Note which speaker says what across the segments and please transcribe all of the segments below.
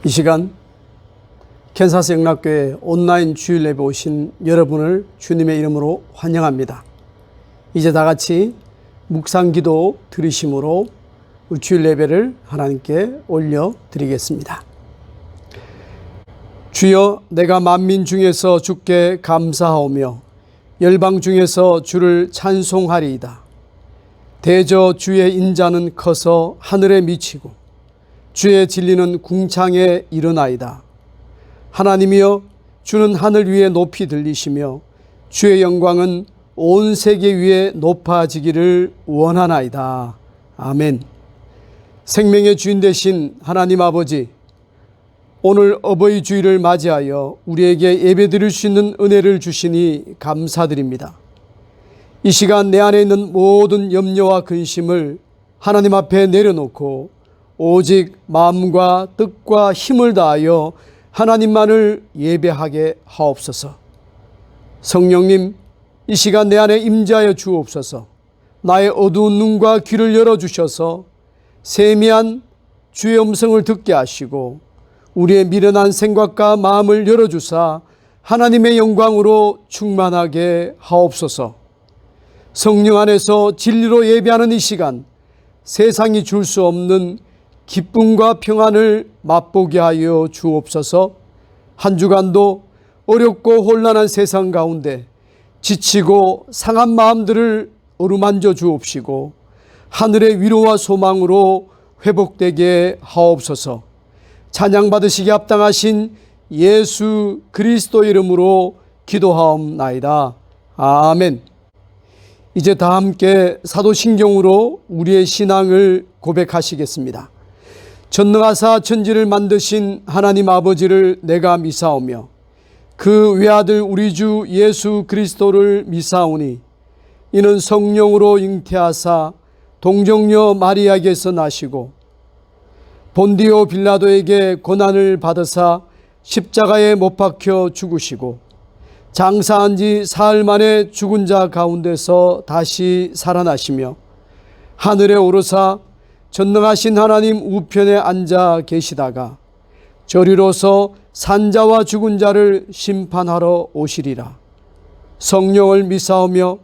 Speaker 1: 이 시간 캔사스 영락교회 온라인 주일 예배 오신 여러분을 주님의 이름으로 환영합니다. 이제 다 같이 묵상기도 들으심으로 주일 예배를 하나님께 올려드리겠습니다. 주여, 내가 만민 중에서 주께 감사하오며 열방 중에서 주를 찬송하리이다. 대저 주의 인자는 커서 하늘에 미치고 주의 진리는 궁창에 이르나이다. 하나님이여, 주는 하늘 위에 높이 들리시며 주의 영광은 온 세계 위에 높아지기를 원하나이다. 아멘. 생명의 주인 되신 하나님 아버지, 오늘 어버이 주일을 맞이하여 우리에게 예배드릴 수 있는 은혜를 주시니 감사드립니다. 이 시간 내 안에 있는 모든 염려와 근심을 하나님 앞에 내려놓고 오직 마음과 뜻과 힘을 다하여 하나님만을 예배하게 하옵소서. 성령님, 이 시간 내 안에 임재하여 주옵소서. 나의 어두운 눈과 귀를 열어주셔서 세미한 주의 음성을 듣게 하시고 우리의 미련한 생각과 마음을 열어주사 하나님의 영광으로 충만하게 하옵소서. 성령 안에서 진리로 예배하는 이 시간, 세상이 줄 수 없는 기쁨과 평안을 맛보게 하여 주옵소서. 한 주간도 어렵고 혼란한 세상 가운데 지치고 상한 마음들을 어루만져 주옵시고 하늘의 위로와 소망으로 회복되게 하옵소서. 찬양 받으시기 합당하신 예수 그리스도 이름으로 기도하옵나이다. 아멘. 이제 다 함께 사도신경으로 우리의 신앙을 고백하시겠습니다. 전능하사 천지를 만드신 하나님 아버지를 내가 미사오며 그 외아들 우리 주 예수 그리스도를 미사오니 이는 성령으로 잉태하사 동정녀 마리아에게서 나시고 본디오 빌라도에게 고난을 받으사 십자가에 못 박혀 죽으시고 장사한 지 사흘 만에 죽은 자 가운데서 다시 살아나시며 하늘에 오르사 전능하신 하나님 우편에 앉아 계시다가 저리로서 산자와 죽은 자를 심판하러 오시리라. 성령을 미사오며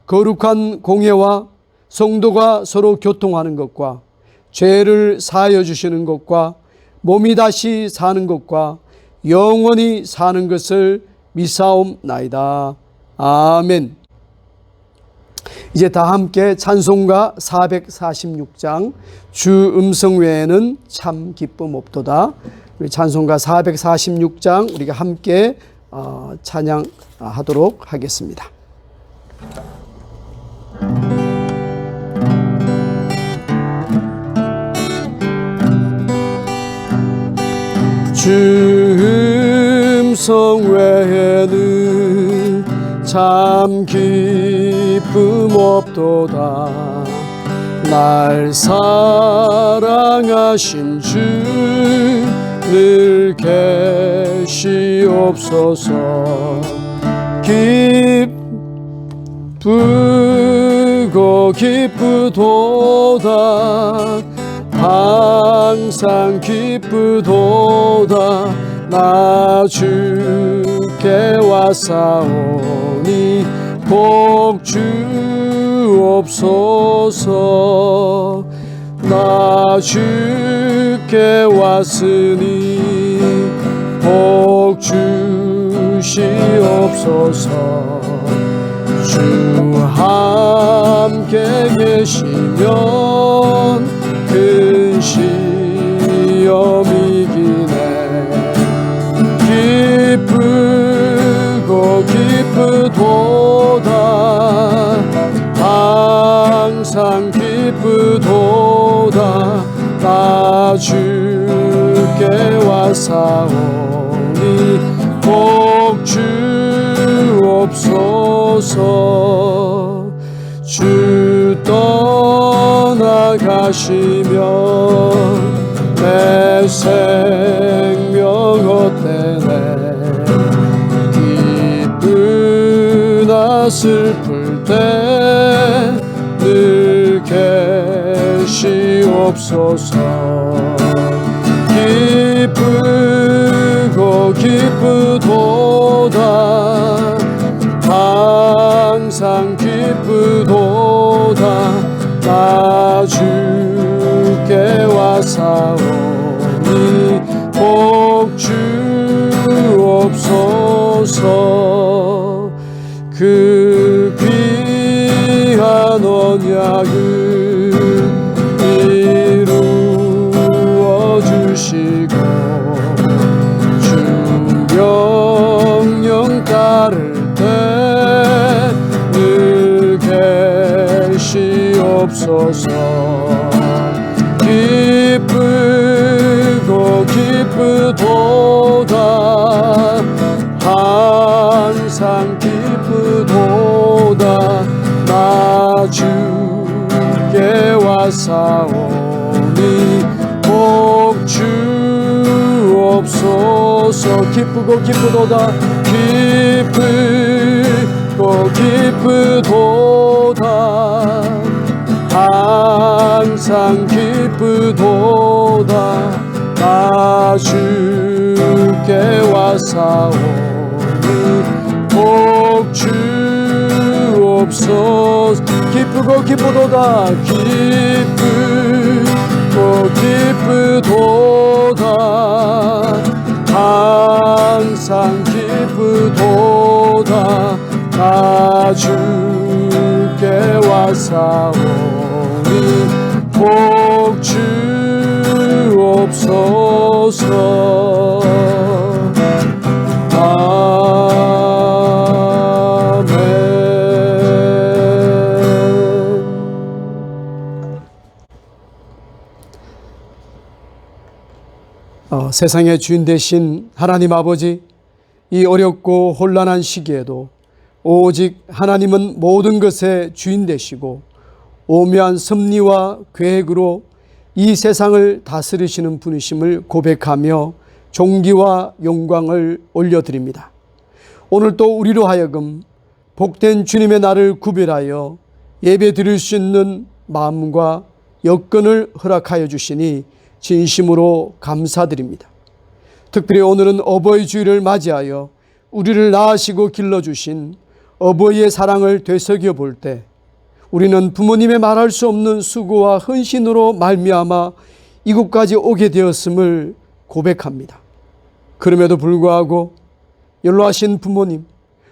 Speaker 1: 거룩한 공예와 성도가 서로 교통하는 것과 죄를 사하여 주시는 것과 몸이 다시 사는 것과 영원히 사는 것을 미사옵나이다. 아멘. 이제 다 함께 찬송가 446장 주 음성 외에는 참 기쁨 없도다. 우리 찬송가 446장 우리가 함께 찬양하도록 하겠습니다. 주 음성 외에는 참 기쁨 없도다. 날 사랑하신 주 늘 계시옵소서. 기쁘고 기쁘도다. 항상 기쁘도다. 나 주께 왔사오니 복 주옵소서. 나 주께 왔으니 복 주시옵소서. 주 함께 계시면 큰 시험 이기네. 기쁘고 기쁘도다. 항상 기쁘도다. 나 주께 왔사오니 복 주옵소서. 주 떠나가시면 내 생명 헛되네. 기쁘나 슬플 때 늘 계시옵소서. 기쁘고 기쁘고 기쁘도다 항상 기쁘도다 나 주께 와사오니 복 주옵소서 그 귀한 언약을 이루어 주시고 주 명령 따를 때 늘 계시옵소서 기쁘고 기쁘도다 항상 기쁘도다 나 주께 와사오니 복 주옵소서 기쁘고 기쁘도다 기쁘고 기쁘도다 항상 기쁘도다 나 주께 와사오니 복 주옵소서 기쁘고 기쁘도다 기쁘고 기쁘도다 항상 기쁘도다 나 주께 와사오니 복 주옵소서 세상의 주인 되신 하나님 아버지, 이 어렵고 혼란한 시기에도 오직 하나님은 모든 것의 주인 되시고 오묘한 섭리와 계획으로 이 세상을 다스리시는 분이심을 고백하며 존귀와 영광을 올려드립니다. 오늘 또 우리로 하여금 복된 주님의 날을 구별하여 예배 드릴 수 있는 마음과 여건을 허락하여 주시니 진심으로 감사드립니다. 특별히 오늘은 어버이 주일을 맞이하여 우리를 낳으시고 길러주신 어버이의 사랑을 되새겨 볼 때 우리는 부모님의 말할 수 없는 수고와 헌신으로 말미암아 이곳까지 오게 되었음을 고백합니다. 그럼에도 불구하고 연로하신 부모님,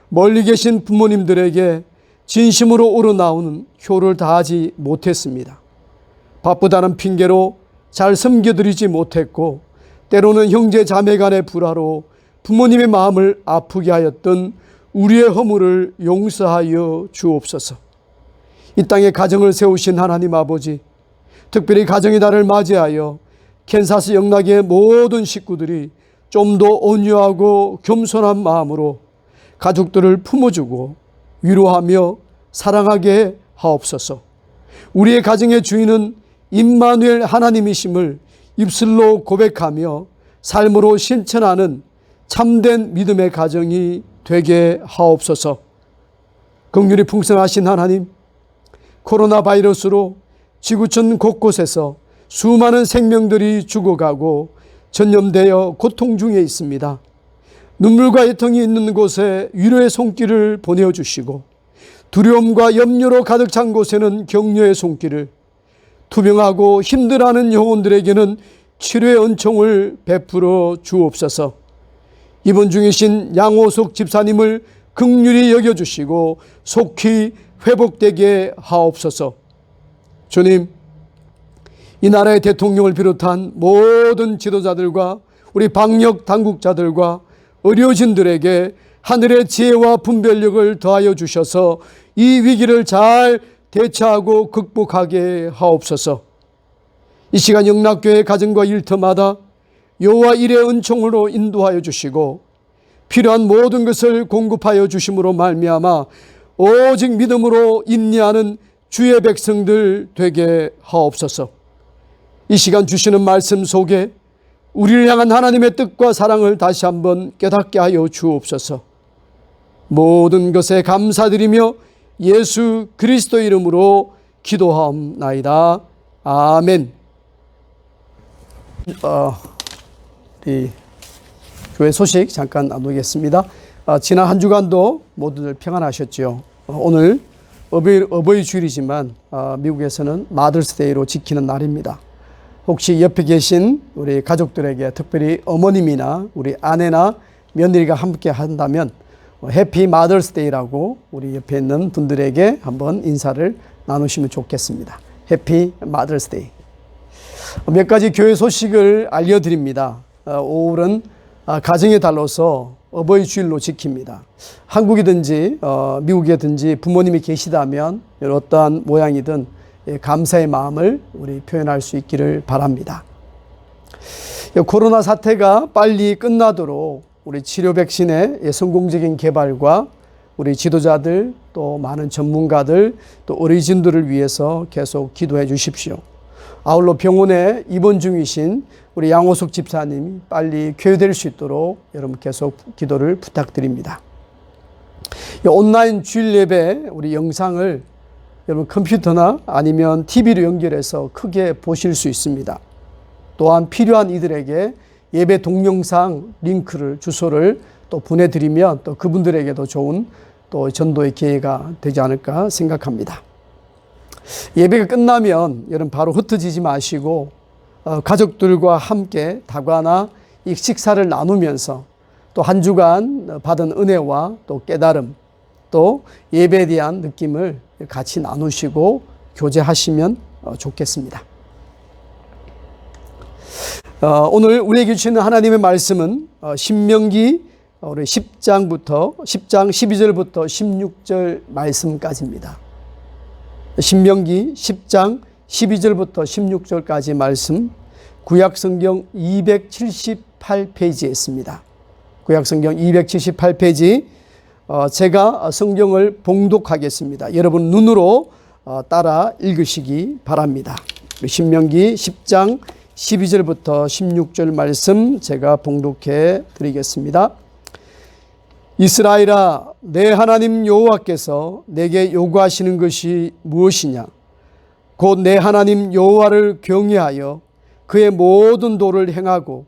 Speaker 1: 멀리 계신 부모님들에게 진심으로 우러나오는 효를 다하지 못했습니다. 바쁘다는 핑계로 잘 섬겨드리지 못했고 때로는 형제 자매 간의 불화로 부모님의 마음을 아프게 하였던 우리의 허물을 용서하여 주옵소서. 이 땅에 가정을 세우신 하나님 아버지, 특별히 가정의 달을 맞이하여 캔사스 영락의 모든 식구들이 좀 더 온유하고 겸손한 마음으로 가족들을 품어주고 위로하며 사랑하게 하옵소서. 우리의 가정의 주인은 임마누엘 하나님이심을 입술로 고백하며 삶으로 실천하는 참된 믿음의 가정이 되게 하옵소서. 긍휼이 풍성하신 하나님, 코로나 바이러스로 지구촌 곳곳에서 수많은 생명들이 죽어가고 전염되어 고통 중에 있습니다. 눈물과 애통이 있는 곳에 위로의 손길을 보내주시고 두려움과 염려로 가득 찬 곳에는 격려의 손길을, 투병하고 힘들어하는 영혼들에게는 치료의 은총을 베풀어 주옵소서. 입원 중이신 양호석 집사님을 긍휼히 여겨주시고 속히 회복되게 하옵소서. 주님, 이 나라의 대통령을 비롯한 모든 지도자들과 우리 방역 당국자들과 의료진들에게 하늘의 지혜와 분별력을 더하여 주셔서 이 위기를 잘 대처하고 극복하게 하옵소서. 이 시간 영락교회 가정과 일터마다 여호와 일의 은총으로 인도하여 주시고 필요한 모든 것을 공급하여 주심으로 말미암아 오직 믿음으로 인내하는 주의 백성들 되게 하옵소서. 이 시간 주시는 말씀 속에 우리를 향한 하나님의 뜻과 사랑을 다시 한번 깨닫게 하여 주옵소서. 모든 것에 감사드리며 예수 그리스도 이름으로 기도하옵나이다. 아멘. 우리 교회 소식 잠깐 나누겠습니다. 지난 한 주간도 모두들 평안하셨죠? 오늘 어버이 주일이지만 미국에서는 마더스데이로 지키는 날입니다. 혹시 옆에 계신 우리 가족들에게 특별히 어머님이나 우리 아내나 며느리가 함께 한다면 해피 마더스데이라고 우리 옆에 있는 분들에게 한번 인사를 나누시면 좋겠습니다. 해피 마더스데이. 몇 가지 교회 소식을 알려드립니다. 5월은 가정의 달로서 어버이 주일로 지킵니다. 한국이든지 미국이든지 부모님이 계시다면 어떠한 모양이든 감사의 마음을 우리 표현할 수 있기를 바랍니다. 코로나 사태가 빨리 끝나도록 우리 치료 백신의 성공적인 개발과 우리 지도자들 또 많은 전문가들 또 어르신들을 위해서 계속 기도해 주십시오. 아울러 병원에 입원 중이신 우리 양호석 집사님이 빨리 쾌유될 수 있도록 여러분 계속 기도를 부탁드립니다. 온라인 주일 예배 우리 영상을 여러분 컴퓨터나 아니면 TV로 연결해서 크게 보실 수 있습니다. 또한 필요한 이들에게 예배 동영상 링크를 주소를 또 보내드리면 또 그분들에게도 좋은 또 전도의 기회가 되지 않을까 생각합니다. 예배가 끝나면 여러분 바로 흩어지지 마시고 가족들과 함께 다과나 이 식사를 나누면서 또 한 주간 받은 은혜와 또 깨달음 또 예배에 대한 느낌을 같이 나누시고 교제하시면 좋겠습니다. 오늘 우리에게 주시는 하나님의 말씀은 신명기 우리 10장 12절부터 16절 말씀까지입니다. 신명기 10장 12절부터 16절까지 말씀 구약성경 278페이지에 있습니다. 구약성경 278페이지 제가 성경을 봉독하겠습니다. 여러분 눈으로 따라 읽으시기 바랍니다. 신명기 10장 12절부터 16절 말씀 제가 봉독해 드리겠습니다. 이스라엘아, 내 하나님 여호와께서 내게 요구하시는 것이 무엇이냐? 곧 내 하나님 여호와를 경외하여 그의 모든 도를 행하고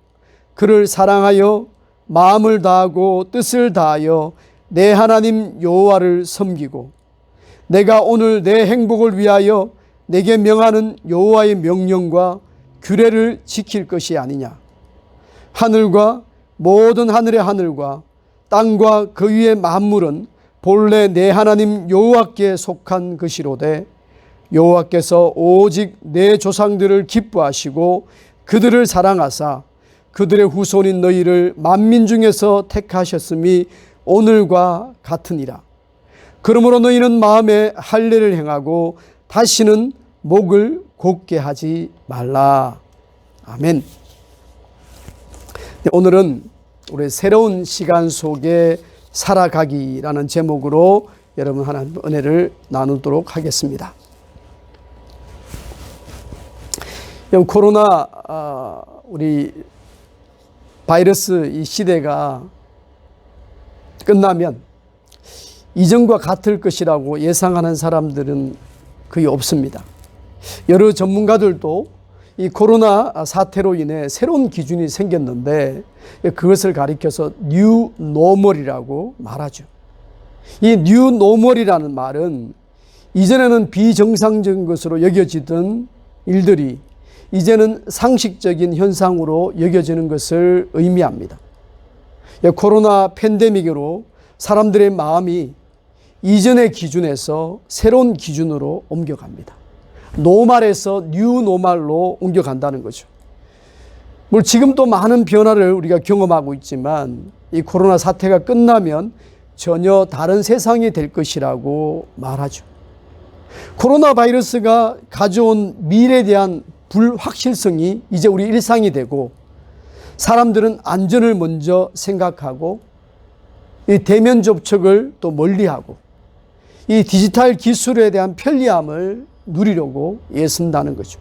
Speaker 1: 그를 사랑하여 마음을 다하고 뜻을 다하여 내 하나님 여호와를 섬기고 내가 오늘 내 행복을 위하여 내게 명하는 여호와의 명령과 규례를 지킬 것이 아니냐? 하늘과 모든 하늘의 하늘과 땅과 그 위의 만물은 본래 내 하나님 여호와께 속한 것이로되 여호와께서 오직 내 조상들을 기뻐하시고 그들을 사랑하사 그들의 후손인 너희를 만민 중에서 택하셨음이 오늘과 같으니라. 그러므로 너희는 마음에 할례를 행하고 다시는 목을 곧게 하지 말라. 아멘. 오늘은 우리 새로운 시간 속에 살아가기라는 제목으로 여러분 하나님 은혜를 나누도록 하겠습니다. 코로나 우리 바이러스 이 시대가 끝나면 이전과 같을 것이라고 예상하는 사람들은 거의 없습니다. 여러 전문가들도 이 코로나 사태로 인해 새로운 기준이 생겼는데 그것을 가리켜서 뉴 노멀이라고 말하죠. 이 뉴 노멀이라는 말은 이전에는 비정상적인 것으로 여겨지던 일들이 이제는 상식적인 현상으로 여겨지는 것을 의미합니다. 코로나 팬데믹으로 사람들의 마음이 이전의 기준에서 새로운 기준으로 옮겨갑니다. 노말에서 뉴 노말로 옮겨간다는 거죠. 물론 지금도 많은 변화를 우리가 경험하고 있지만 이 코로나 사태가 끝나면 전혀 다른 세상이 될 것이라고 말하죠. 코로나 바이러스가 가져온 미래에 대한 불확실성이 이제 우리 일상이 되고 사람들은 안전을 먼저 생각하고 이 대면 접촉을 또 멀리하고 이 디지털 기술에 대한 편리함을 누리려고 애쓴다는 거죠.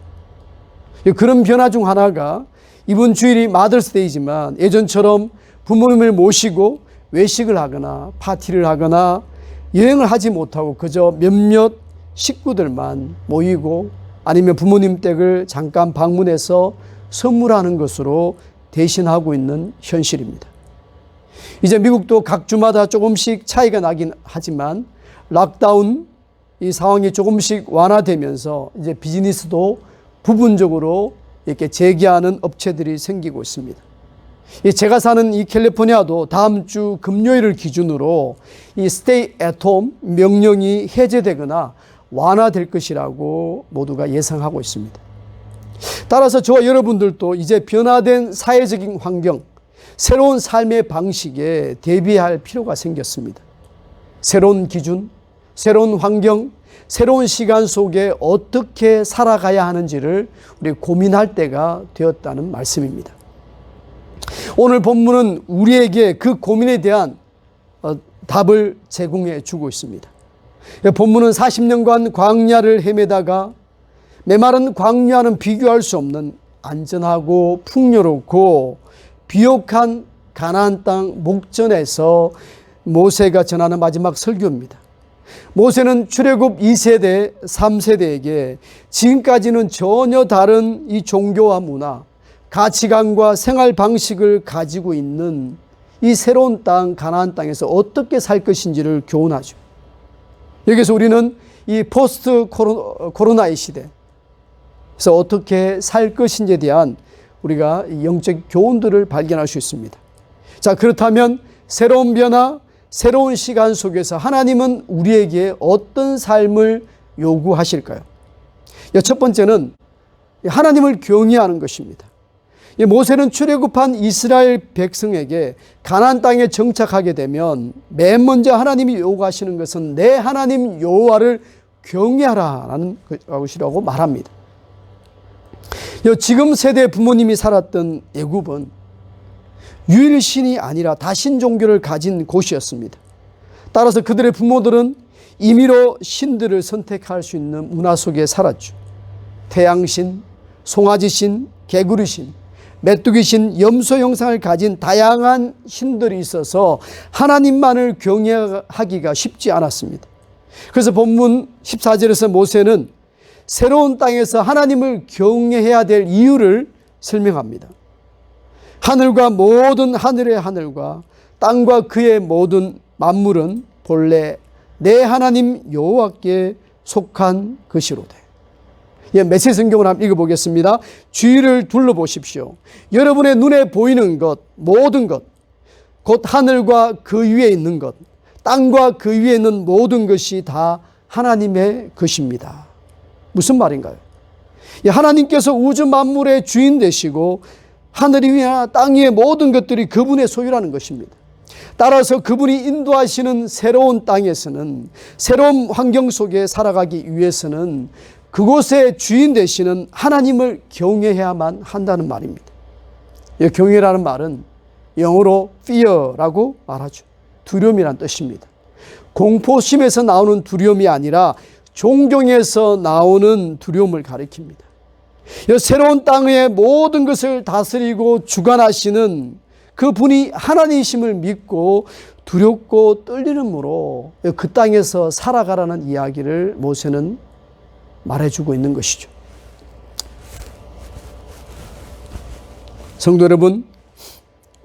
Speaker 1: 그런 변화 중 하나가 이번 주일이 마더스데이지만 예전처럼 부모님을 모시고 외식을 하거나 파티를 하거나 여행을 하지 못하고 그저 몇몇 식구들만 모이고 아니면 부모님 댁을 잠깐 방문해서 선물하는 것으로 대신하고 있는 현실입니다. 이제 미국도 각 주마다 조금씩 차이가 나긴 하지만 락다운 이 상황이 조금씩 완화되면서 이제 비즈니스도 부분적으로 이렇게 재개하는 업체들이 생기고 있습니다. 제가 사는 이 캘리포니아도 다음 주 금요일을 기준으로 이 Stay at Home 명령이 해제되거나 완화될 것이라고 모두가 예상하고 있습니다. 따라서 저와 여러분들도 이제 변화된 사회적인 환경, 새로운 삶의 방식에 대비할 필요가 생겼습니다. 새로운 기준, 새로운 환경, 새로운 시간 속에 어떻게 살아가야 하는지를 우리 고민할 때가 되었다는 말씀입니다. 오늘 본문은 우리에게 그 고민에 대한 답을 제공해 주고 있습니다. 본문은 40년간 광야를 헤매다가 메마른 광야는 비교할 수 없는 안전하고 풍요롭고 비옥한 가나안 땅 목전에서 모세가 전하는 마지막 설교입니다. 모세는 출애굽 2세대, 3세대에게 지금까지는 전혀 다른 이 종교와 문화, 가치관과 생활 방식을 가지고 있는 이 새로운 땅, 가나안 땅에서 어떻게 살 것인지를 교훈하죠. 여기서 우리는 이 포스트 코로나의 시대에서 어떻게 살 것인지에 대한 우리가 영적 교훈들을 발견할 수 있습니다. 자, 그렇다면 새로운 변화, 새로운 시간 속에서 하나님은 우리에게 어떤 삶을 요구하실까요? 첫 번째는 하나님을 경외하는 것입니다. 모세는 출애굽한 이스라엘 백성에게 가나안 땅에 정착하게 되면 맨 먼저 하나님이 요구하시는 것은 내 하나님 여호와를 경외하라는 것이라고 말합니다. 지금 세대 부모님이 살았던 애굽은 유일신이 아니라 다신 종교를 가진 곳이었습니다. 따라서 그들의 부모들은 임의로 신들을 선택할 수 있는 문화 속에 살았죠. 태양신, 송아지신, 개구리신, 메뚜기신, 염소 형상을 가진 다양한 신들이 있어서 하나님만을 경외하기가 쉽지 않았습니다. 그래서 본문 14절에서 모세는 새로운 땅에서 하나님을 경외해야 될 이유를 설명합니다. 하늘과 모든 하늘의 하늘과 땅과 그의 모든 만물은 본래 내 하나님 여호와께 속한 것이로되. 메시지 성경을 한번 읽어보겠습니다. 주위를 둘러보십시오. 여러분의 눈에 보이는 것, 모든 것, 곧 하늘과 그 위에 있는 것, 땅과 그 위에 있는 모든 것이 다 하나님의 것입니다. 무슨 말인가요? 하나님께서 우주 만물의 주인 되시고 하늘 위나 땅 위의 모든 것들이 그분의 소유라는 것입니다. 따라서 그분이 인도하시는 새로운 땅에서는, 새로운 환경 속에 살아가기 위해서는 그곳의 주인 되시는 하나님을 경외해야만 한다는 말입니다. 경외라는 말은 영어로 fear라고 말하죠. 두려움이란 뜻입니다. 공포심에서 나오는 두려움이 아니라 존경에서 나오는 두려움을 가리킵니다. 새로운 땅의 모든 것을 다스리고 주관하시는 그 분이 하나님이심을 믿고 두렵고 떨리므로 그 땅에서 살아가라는 이야기를 모세는 말해주고 있는 것이죠. 성도 여러분,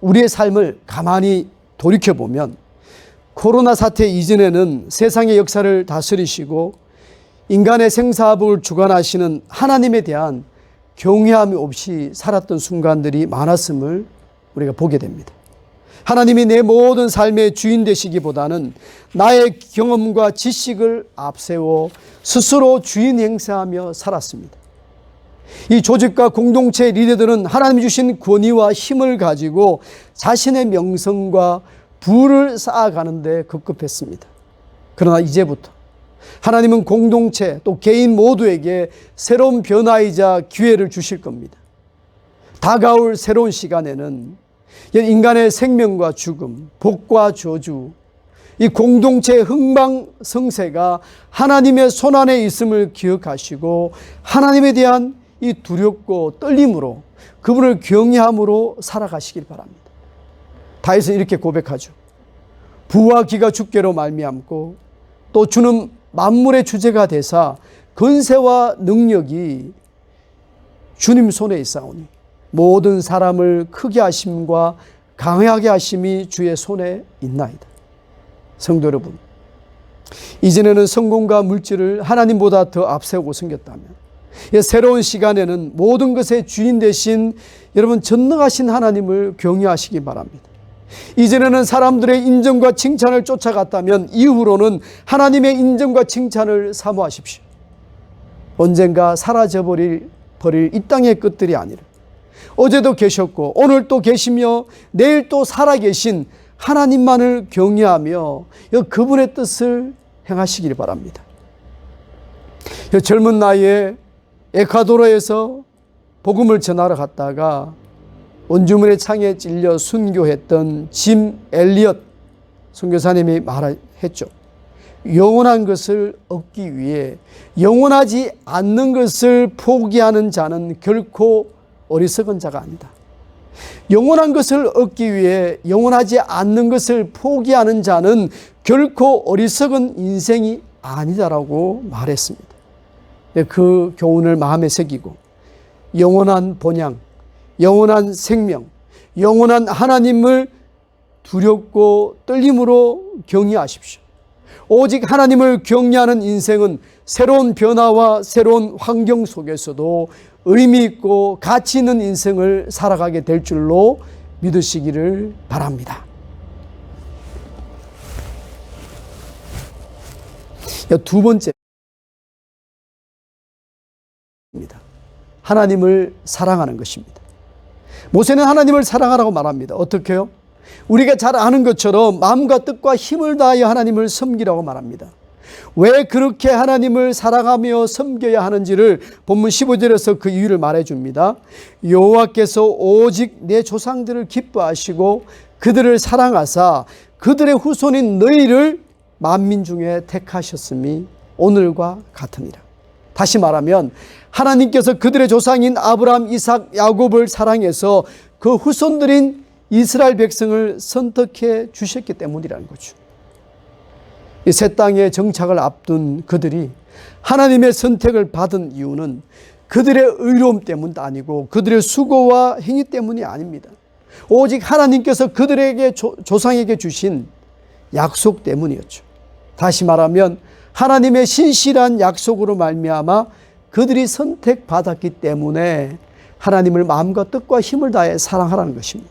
Speaker 1: 우리의 삶을 가만히 돌이켜보면 코로나 사태 이전에는 세상의 역사를 다스리시고 인간의 생사복을 주관하시는 하나님에 대한 경외함이 없이 살았던 순간들이 많았음을 우리가 보게 됩니다. 하나님이 내 모든 삶의 주인 되시기보다는 나의 경험과 지식을 앞세워 스스로 주인 행세하며 살았습니다. 이 조직과 공동체 리더들은 하나님이 주신 권위와 힘을 가지고 자신의 명성과 부를 쌓아가는 데 급급했습니다. 그러나 이제부터 하나님은 공동체 또 개인 모두에게 새로운 변화이자 기회를 주실 겁니다. 다가올 새로운 시간에는 인간의 생명과 죽음, 복과 저주, 이 공동체의 흥망성쇠가 하나님의 손안에 있음을 기억하시고 하나님에 대한 이 두렵고 떨림으로 그분을 경외함으로 살아가시길 바랍니다. 다윗은 이렇게 고백하죠. 부와 기가 주께로 말미암고 또 주는 만물의 주제가 되사 권세와 능력이 주님 손에 있사오니 모든 사람을 크게 하심과 강하게 하심이 주의 손에 있나이다. 성도 여러분, 이전에는 성공과 물질을 하나님보다 더 앞세우고 섬겼다면 새로운 시간에는 모든 것의 주인 되신 여러분 전능하신 하나님을 경외하시기 바랍니다. 이전에는 사람들의 인정과 칭찬을 쫓아갔다면 이후로는 하나님의 인정과 칭찬을 사모하십시오. 언젠가 사라져버릴 이 땅의 것들이 아니라 어제도 계셨고 오늘 또 계시며 내일 또 살아계신 하나님만을 경외하며 그분의 뜻을 행하시길 바랍니다. 젊은 나이에 에콰도르에서 복음을 전하러 갔다가 원주민의 창에 찔려 순교했던 짐 엘리엇 선교사님이 말했죠. 영원한 것을 얻기 위해 영원하지 않는 것을 포기하는 자는 결코 어리석은 자가 아니다. 영원한 것을 얻기 위해 영원하지 않는 것을 포기하는 자는 결코 어리석은 인생이 아니다라고 말했습니다. 그 교훈을 마음에 새기고 영원한 본향, 영원한 생명, 영원한 하나님을 두렵고 떨림으로 경외하십시오. 오직 하나님을 경외하는 인생은 새로운 변화와 새로운 환경 속에서도 의미 있고 가치 있는 인생을 살아가게 될 줄로 믿으시기를 바랍니다. 두 번째입니다. 하나님을 사랑하는 것입니다. 모세는 하나님을 사랑하라고 말합니다. 어떻게요? 우리가 잘 아는 것처럼 마음과 뜻과 힘을 다하여 하나님을 섬기라고 말합니다. 왜 그렇게 하나님을 사랑하며 섬겨야 하는지를 본문 15절에서 그 이유를 말해줍니다. 여호와께서 오직 내 조상들을 기뻐하시고 그들을 사랑하사 그들의 후손인 너희를 만민 중에 택하셨음이 오늘과 같으니라. 다시 말하면 하나님께서 그들의 조상인 아브라함, 이삭, 야곱을 사랑해서 그 후손들인 이스라엘 백성을 선택해 주셨기 때문이라는 거죠. 이 새 땅의 정착을 앞둔 그들이 하나님의 선택을 받은 이유는 그들의 의로움 때문도 아니고 그들의 수고와 행위 때문이 아닙니다. 오직 하나님께서 그들에게 조상에게 주신 약속 때문이었죠. 다시 말하면 하나님의 신실한 약속으로 말미암아 그들이 선택받았기 때문에 하나님을 마음과 뜻과 힘을 다해 사랑하라는 것입니다.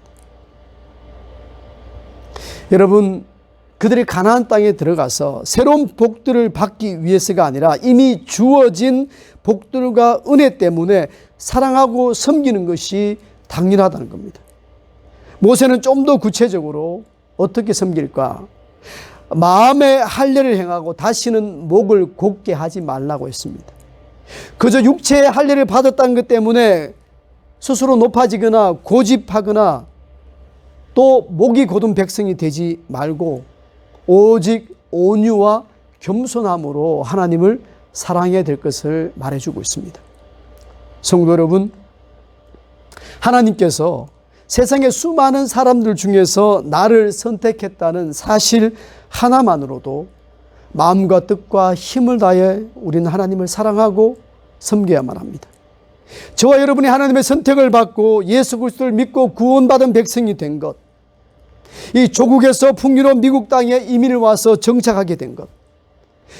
Speaker 1: 여러분, 그들이 가나안 땅에 들어가서 새로운 복들을 받기 위해서가 아니라 이미 주어진 복들과 은혜 때문에 사랑하고 섬기는 것이 당연하다는 겁니다. 모세는 좀 더 구체적으로 어떻게 섬길까? 마음의 할례를 행하고 다시는 목을 곧게 하지 말라고 했습니다. 그저 육체의 할례를 받았다는 것 때문에 스스로 높아지거나 고집하거나 또 목이 곧은 백성이 되지 말고 오직 온유와 겸손함으로 하나님을 사랑해야 될 것을 말해주고 있습니다. 성도 여러분, 하나님께서 세상의 수많은 사람들 중에서 나를 선택했다는 사실 하나만으로도 마음과 뜻과 힘을 다해 우리는 하나님을 사랑하고 섬겨야만 합니다. 저와 여러분이 하나님의 선택을 받고 예수 그리스도를 믿고 구원받은 백성이 된 것, 이 조국에서 풍요로운 미국 땅에 이민을 와서 정착하게 된 것,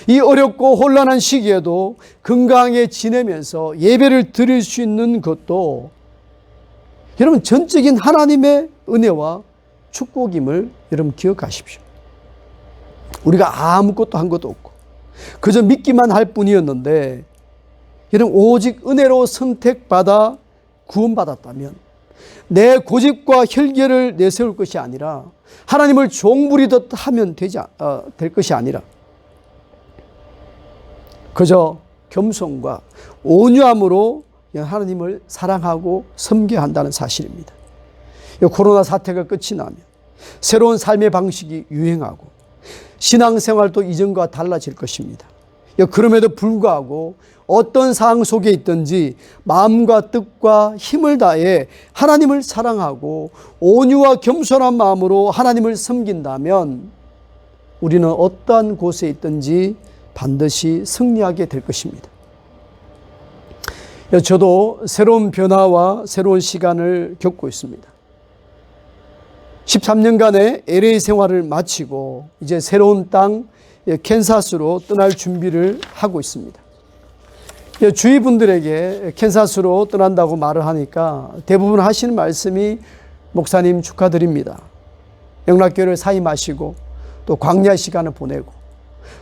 Speaker 1: 이 어렵고 혼란한 시기에도 건강하게 지내면서 예배를 드릴 수 있는 것도 여러분 전적인 하나님의 은혜와 축복임을 여러분 기억하십시오. 우리가 아무것도 한 것도 없고 그저 믿기만 할 뿐이었는데 여러분 오직 은혜로 선택받아 구원받았다면 내 고집과 혈기를 내세울 것이 아니라 하나님을 종부리듯 하면 될 것이 아니라 그저 겸손과 온유함으로 하나님을 사랑하고 섬겨야 한다는 사실입니다. 코로나 사태가 끝이 나면 새로운 삶의 방식이 유행하고 신앙생활도 이전과 달라질 것입니다. 그럼에도 불구하고 어떤 상황 속에 있든지 마음과 뜻과 힘을 다해 하나님을 사랑하고 온유와 겸손한 마음으로 하나님을 섬긴다면 우리는 어떠한 곳에 있든지 반드시 승리하게 될 것입니다. 저도 새로운 변화와 새로운 시간을 겪고 있습니다. 13년간의 LA 생활을 마치고 이제 새로운 땅 캔사스로 떠날 준비를 하고 있습니다. 주위 분들에게 캔사스로 떠난다고 말을 하니까 대부분 하시는 말씀이 목사님 축하드립니다. 영락교회를 사임하시고 또 광야 시간을 보내고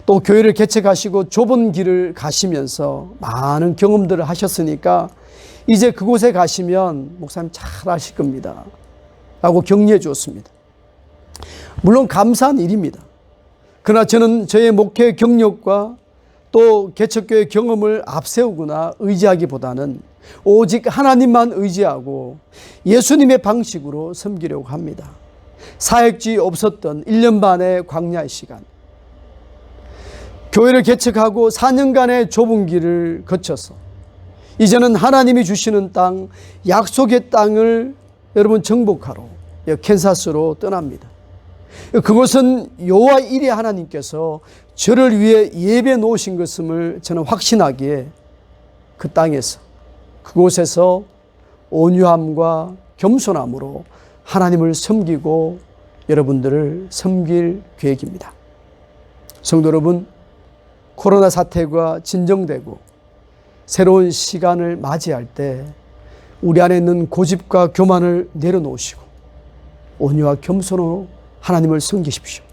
Speaker 1: 또 교회를 개척하시고 좁은 길을 가시면서 많은 경험들을 하셨으니까 이제 그곳에 가시면 목사님 잘 아실 겁니다 라고 격려해 주었습니다. 물론 감사한 일입니다. 그러나 저는 저의 목회 경력과 또 개척교회 경험을 앞세우거나 의지하기보다는 오직 하나님만 의지하고 예수님의 방식으로 섬기려고 합니다. 사역지 없었던 1년 반의 광야의 시간, 교회를 개척하고 4년간의 좁은 길을 거쳐서 이제는 하나님이 주시는 땅, 약속의 땅을 여러분 정복하러 캔사스로 떠납니다. 그것은 여호와 일의 하나님께서 저를 위해 예배 놓으신 것임을 저는 확신하기에 그 땅에서 그곳에서 온유함과 겸손함으로 하나님을 섬기고 여러분들을 섬길 계획입니다. 성도 여러분, 코로나 사태가 진정되고 새로운 시간을 맞이할 때 우리 안에 있는 고집과 교만을 내려놓으시고 온유와 겸손으로 하나님을 섬기십시오.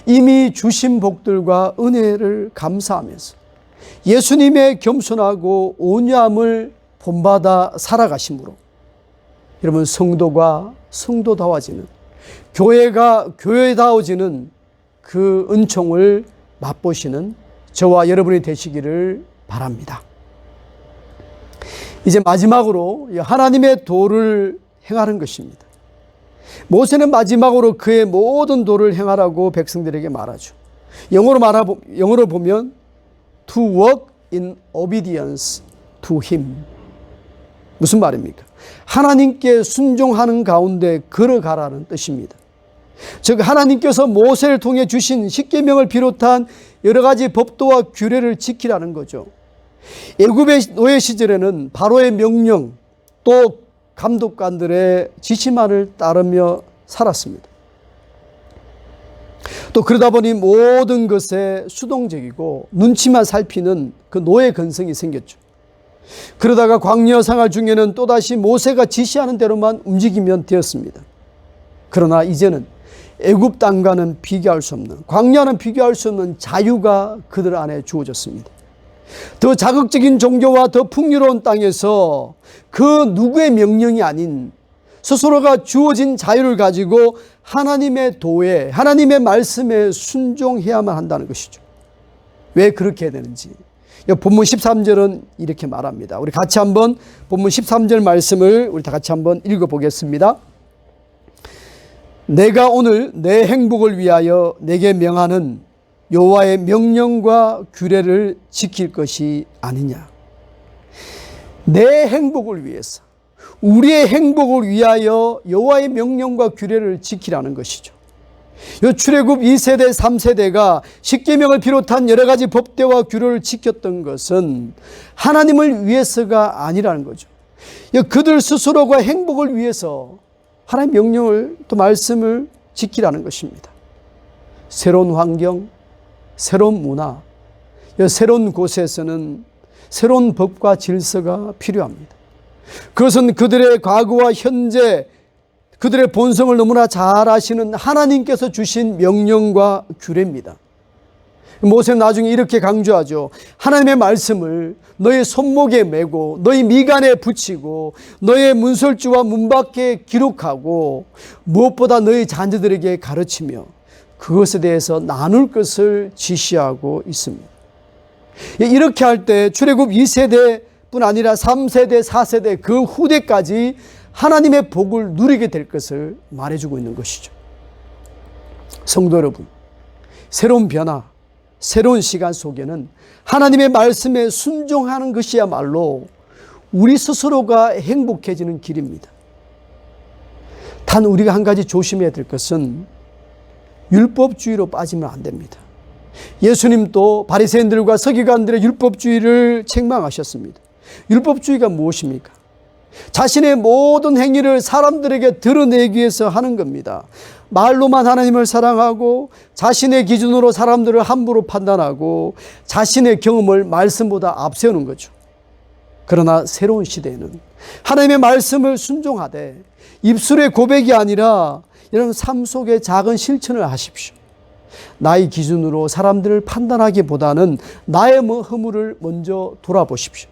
Speaker 1: 이미 주신 복들과 은혜를 감사하면서 예수님의 겸손하고 온유함을 본받아 살아가심으로 여러분 성도가 성도다워지는, 교회가 교회다워지는 그 은총을 맛보시는 저와 여러분이 되시기를 바랍니다. 이제 마지막으로 하나님의 도를 행하는 것입니다. 모세는 마지막으로 그의 모든 도를 행하라고 백성들에게 말하죠. 영어로 보면 to walk in obedience to him. 무슨 말입니까? 하나님께 순종하는 가운데 걸어가라는 뜻입니다. 즉 하나님께서 모세를 통해 주신 십계명을 비롯한 여러 가지 법도와 규례를 지키라는 거죠. 애굽의 노예 시절에는 바로의 명령 또 감독관들의 지시만을 따르며 살았습니다. 또 그러다 보니 모든 것에 수동적이고 눈치만 살피는 그 노예 근성이 생겼죠. 그러다가 광야 생활 중에는 또다시 모세가 지시하는 대로만 움직이면 되었습니다. 그러나 이제는 애굽 땅과는 비교할 수 없는, 광야는 비교할 수 없는 자유가 그들 안에 주어졌습니다. 더 자극적인 종교와 더 풍요로운 땅에서 그 누구의 명령이 아닌 스스로가 주어진 자유를 가지고 하나님의 도에, 하나님의 말씀에 순종해야만 한다는 것이죠. 왜 그렇게 해야 되는지 본문 13절은 이렇게 말합니다. 우리 같이 한번 본문 13절 말씀을 우리 다 같이 한번 읽어보겠습니다. 내가 오늘 내 행복을 위하여 내게 명하는 여호와의 명령과 규례를 지킬 것이 아니냐. 내 행복을 위해서, 우리의 행복을 위하여 여호와의 명령과 규례를 지키라는 것이죠. 이 출애굽 2세대 3세대가 십계명을 비롯한 여러 가지 법대와 규례를 지켰던 것은 하나님을 위해서가 아니라는 거죠. 그들 스스로가 행복을 위해서 하나님의 명령을 또 말씀을 지키라는 것입니다. 새로운 환경, 새로운 문화, 새로운 곳에서는 새로운 법과 질서가 필요합니다. 그것은 그들의 과거와 현재, 그들의 본성을 너무나 잘 아시는 하나님께서 주신 명령과 규례입니다. 모세는 나중에 이렇게 강조하죠. 하나님의 말씀을 너의 손목에 메고 너의 미간에 붙이고 너의 문설주와 문밖에 기록하고 무엇보다 너의 자녀들에게 가르치며 그것에 대해서 나눌 것을 지시하고 있습니다. 이렇게 할 때 출애굽 2세대뿐 아니라 3세대, 4세대 그 후대까지 하나님의 복을 누리게 될 것을 말해주고 있는 것이죠. 성도 여러분, 새로운 변화, 새로운 시간 속에는 하나님의 말씀에 순종하는 것이야말로 우리 스스로가 행복해지는 길입니다. 단 우리가 한 가지 조심해야 될 것은 율법주의로 빠지면 안 됩니다. 예수님도 바리새인들과 서기관들의 율법주의를 책망하셨습니다. 율법주의가 무엇입니까? 자신의 모든 행위를 사람들에게 드러내기 위해서 하는 겁니다. 말로만 하나님을 사랑하고 자신의 기준으로 사람들을 함부로 판단하고 자신의 경험을 말씀보다 앞세우는 거죠. 그러나 새로운 시대에는 하나님의 말씀을 순종하되 입술의 고백이 아니라 여러분 삶 속의 작은 실천을 하십시오. 나의 기준으로 사람들을 판단하기보다는 나의 허물을 먼저 돌아보십시오.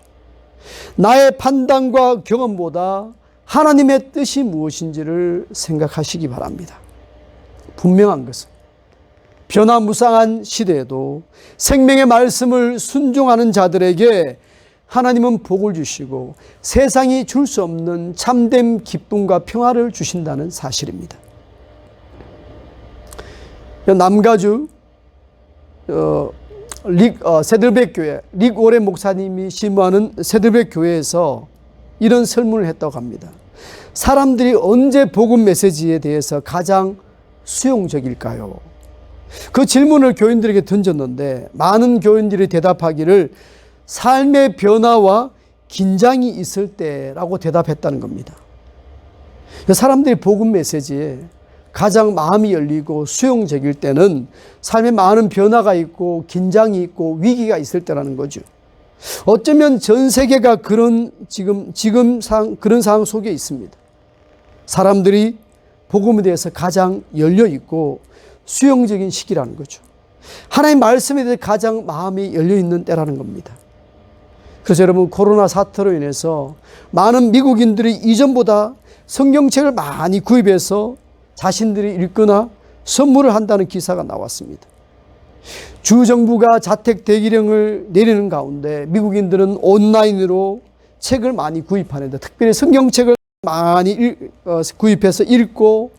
Speaker 1: 나의 판단과 경험보다 하나님의 뜻이 무엇인지를 생각하시기 바랍니다. 분명한 것은 변화무쌍한 시대에도 생명의 말씀을 순종하는 자들에게 하나님은 복을 주시고 세상이 줄 수 없는 참된 기쁨과 평화를 주신다는 사실입니다. 남가주 세들백 교회 릭 오렌 목사님이 심무하는 세들백 교회에서 이런 설문을 했다고 합니다. 사람들이 언제 복음 메시지에 대해서 가장 수용적일까요? 그 질문을 교인들에게 던졌는데 많은 교인들이 대답하기를 삶의 변화와 긴장이 있을 때라고 대답했다는 겁니다. 사람들이 복음 메시지에 가장 마음이 열리고 수용적일 때는 삶에 많은 변화가 있고 긴장이 있고 위기가 있을 때라는 거죠. 어쩌면 전 세계가 그런 그런 상황 속에 있습니다. 사람들이 복음에 대해서 가장 열려 있고 수용적인 시기라는 거죠. 하나님의 말씀에 대해 가장 마음이 열려 있는 때라는 겁니다. 그래서 여러분 코로나 사태로 인해서 많은 미국인들이 이전보다 성경책을 많이 구입해서 자신들이 읽거나 선물을 한다는 기사가 나왔습니다. 주정부가 자택 대기령을 내리는 가운데 미국인들은 온라인으로 책을 많이 구입하는데 특별히 성경책을 많이 구입해서 읽고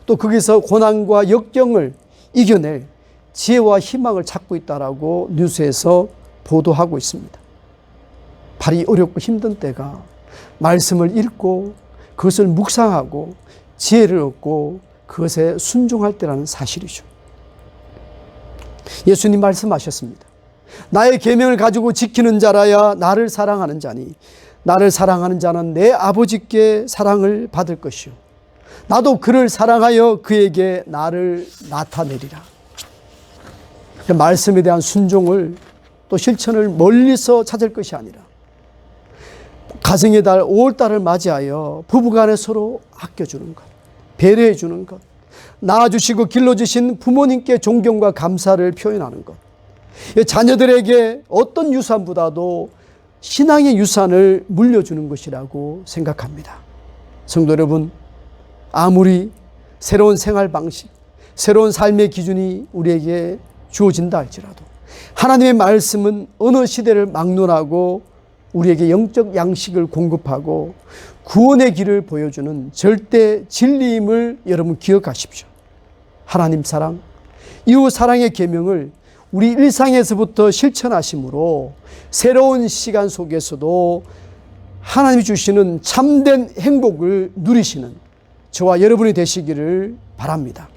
Speaker 1: 또 거기서 고난과 역경을 이겨낼 지혜와 희망을 찾고 있다라고 뉴스에서 보도하고 있습니다. 발이 어렵고 힘든 때가 말씀을 읽고 그것을 묵상하고 지혜를 얻고 그것에 순종할 때라는 사실이죠. 예수님 말씀하셨습니다. 나의 계명을 가지고 지키는 자라야 나를 사랑하는 자니 나를 사랑하는 자는 내 아버지께 사랑을 받을 것이요 나도 그를 사랑하여 그에게 나를 나타내리라. 말씀에 대한 순종을 또 실천을 멀리서 찾을 것이 아니라 가정의 달 5월달을 맞이하여 부부간에 서로 아껴주는 것, 배려해 주는 것, 낳아주시고 길러주신 부모님께 존경과 감사를 표현하는 것, 자녀들에게 어떤 유산보다도 신앙의 유산을 물려주는 것이라고 생각합니다. 성도 여러분, 아무리 새로운 생활 방식, 새로운 삶의 기준이 우리에게 주어진다 할지라도 하나님의 말씀은 어느 시대를 막론하고 우리에게 영적 양식을 공급하고 구원의 길을 보여주는 절대 진리임을 여러분 기억하십시오. 하나님 사랑, 이웃 사랑의 계명을 우리 일상에서부터 실천하심으로 새로운 시간 속에서도 하나님이 주시는 참된 행복을 누리시는 저와 여러분이 되시기를 바랍니다.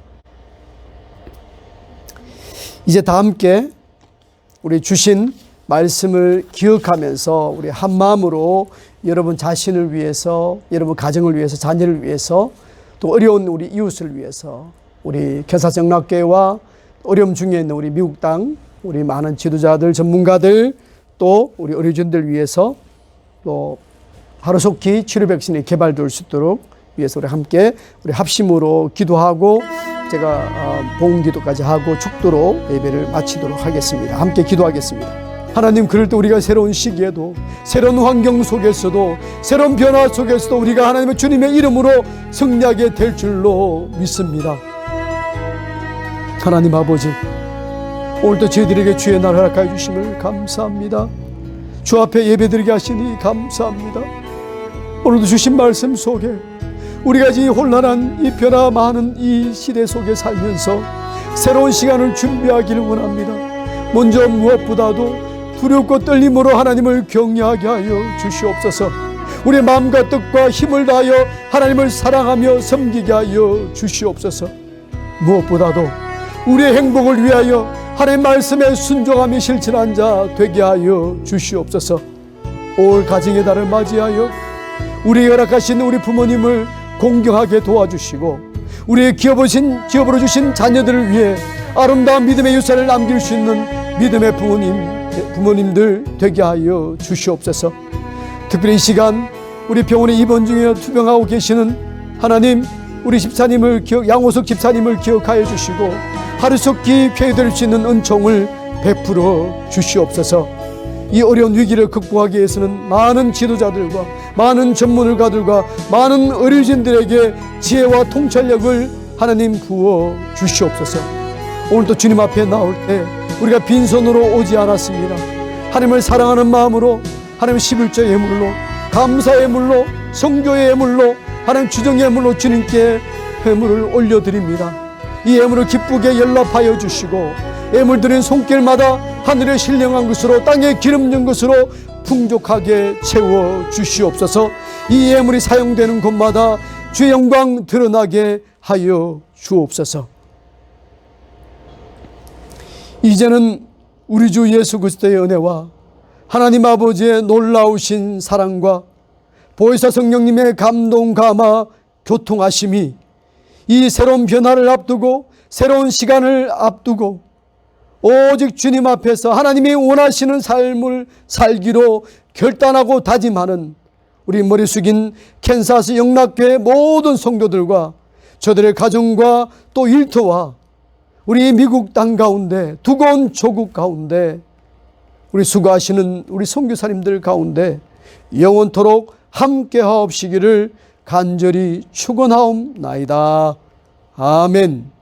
Speaker 1: 이제 다 함께 우리 주신 말씀을 기억하면서 우리 한 마음으로 여러분 자신을 위해서, 여러분 가정을 위해서, 자녀를 위해서, 또 어려운 우리 이웃을 위해서, 우리 겨사정락교회와 어려움 중에 있는 우리 미국 땅, 우리 많은 지도자들, 전문가들, 또 우리 의료진들 위해서 또 하루속히 치료 백신이 개발될 수 있도록 위해서 우리 함께 우리 합심으로 기도하고 제가 봉기도까지 하고 축도로 예배를 마치도록 하겠습니다. 함께 기도하겠습니다. 하나님, 그럴 때 우리가 새로운 시기에도, 새로운 환경 속에서도, 새로운 변화 속에서도 우리가 하나님의 주님의 이름으로 승리하게 될 줄로 믿습니다. 하나님 아버지, 오늘도 저희들에게 주의 날 허락하여 주심을 감사합니다. 주 앞에 예배드리게 하시니 감사합니다. 오늘도 주신 말씀 속에 우리가 이 혼란한, 이 변화 많은 이 시대 속에 살면서 새로운 시간을 준비하기를 원합니다. 먼저 무엇보다도 두렵고 떨림으로 하나님을 경외하게 하여 주시옵소서. 우리의 마음과 뜻과 힘을 다하여 하나님을 사랑하며 섬기게 하여 주시옵소서. 무엇보다도 우리의 행복을 위하여 하나님의 말씀에 순종하며 실천한 자 되게 하여 주시옵소서. 올 가정의 달을 맞이하여 우리 허락하신 우리 부모님을 공경하게 도와주시고 우리의 기업으로 주신 자녀들을 위해 아름다운 믿음의 유산을 남길 수 있는 믿음의 부모님들 되게 하여 주시옵소서. 특별히 이 시간 우리 병원에 입원 중에 투병하고 계시는 하나님, 우리 집사님을 양호석 집사님을 기억하여 주시고 하루속히 쾌유될 수 있는 은총을 베풀어 주시옵소서. 이 어려운 위기를 극복하기 위해서는 많은 지도자들과 많은 전문가들과 많은 의료진들에게 지혜와 통찰력을 하나님 부어 주시옵소서. 오늘도 주님 앞에 나올 때 우리가 빈손으로 오지 않았습니다. 하나님을 사랑하는 마음으로 하나님 11조 예물로, 감사의 예물로, 성교의 예물로, 하나님 주정의 예물로 주님께 예물을 올려드립니다. 이 예물을 기쁘게 연락하여 주시고 예물 드린 손길마다 하늘의 신령한 것으로 땅에 기름 진 것으로 풍족하게 채워 주시옵소서. 이 예물이 사용되는 곳마다 주의 영광 드러나게 하여 주옵소서. 이제는 우리 주 예수 그리스도의 은혜와 하나님 아버지의 놀라우신 사랑과 보혜사 성령님의 감동 감화 교통하심이 이 새로운 변화를 앞두고 새로운 시간을 앞두고 오직 주님 앞에서 하나님이 원하시는 삶을 살기로 결단하고 다짐하는 우리 머리 숙인 캔사스 영락교회 모든 성도들과 저들의 가정과 또 일터와 우리 미국 땅 가운데 두꺼운 조국 가운데 우리 수고하시는 우리 선교사님들 가운데 영원토록 함께 하옵시기를 간절히 축원하옵나이다. 아멘.